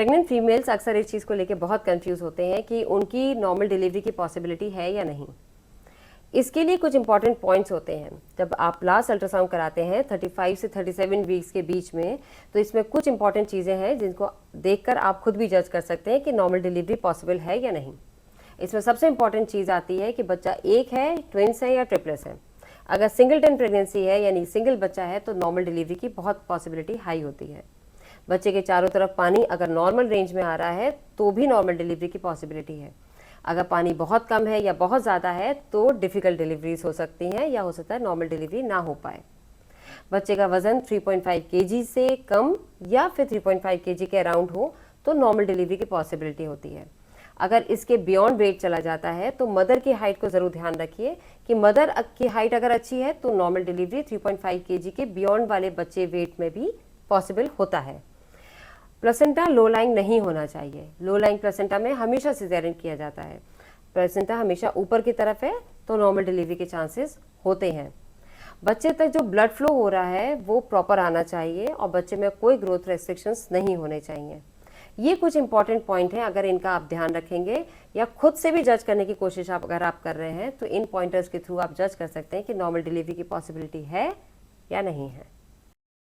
Pregnant females अक्सर इस चीज़ को लेकर बहुत कंफ्यूज होते हैं कि उनकी नॉर्मल डिलीवरी की पॉसिबिलिटी है या नहीं। इसके लिए कुछ इंपॉर्टेंट पॉइंट्स होते हैं। जब आप लास्ट अल्ट्रासाउंड कराते हैं 35 से 37 वीक्स के बीच में, तो इसमें कुछ इंपॉर्टेंट चीज़ें हैं जिनको देखकर आप खुद भी जज कर सकते हैं कि नॉर्मल डिलीवरी पॉसिबल है या नहीं। इसमें सबसे इंपॉर्टेंट चीज़ आती है कि बच्चा एक है, ट्विंस है या ट्रिपलेस है। अगर सिंगलटन प्रेगनेंसी है यानी सिंगल बच्चा है तो नॉर्मल डिलीवरी की बहुत पॉसिबिलिटी हाई होती है। बच्चे के चारों तरफ पानी अगर नॉर्मल रेंज में आ रहा है तो भी नॉर्मल डिलीवरी की पॉसिबिलिटी है। अगर पानी बहुत कम है या बहुत ज़्यादा है तो डिफ़िकल्ट डिलीवरीज हो सकती हैं या हो सकता है नॉर्मल डिलीवरी ना हो पाए। बच्चे का वज़न 3.5 kg से कम या फिर 3.5 kg के अराउंड हो तो नॉर्मल डिलीवरी की पॉसिबिलिटी होती है। अगर इसके बियॉन्ड वेट चला जाता है तो मदर की हाइट को ज़रूर ध्यान रखिए कि मदर की हाइट अगर अच्छी है तो नॉर्मल डिलीवरी 3.5 kg के बियॉन्ड वाले बच्चे वेट में भी पॉसिबल होता है। प्लेसेंटा लो लाइंग नहीं होना चाहिए। लो लाइंग प्लेसेंटा में हमेशा सिजेरियन किया जाता है। प्लेसेंटा हमेशा ऊपर की तरफ है तो नॉर्मल डिलीवरी के चांसेस होते हैं। बच्चे तक जो ब्लड फ्लो हो रहा है वो प्रॉपर आना चाहिए और बच्चे में कोई ग्रोथ रेस्ट्रिक्शंस नहीं होने चाहिए। ये कुछ इंपॉर्टेंट पॉइंट हैं, अगर इनका आप ध्यान रखेंगे या खुद से भी जज करने की कोशिश अगर आप कर रहे हैं तो इन पॉइंटर्स के थ्रू आप जज कर सकते हैं कि नॉर्मल डिलीवरी की पॉसिबिलिटी है या नहीं है।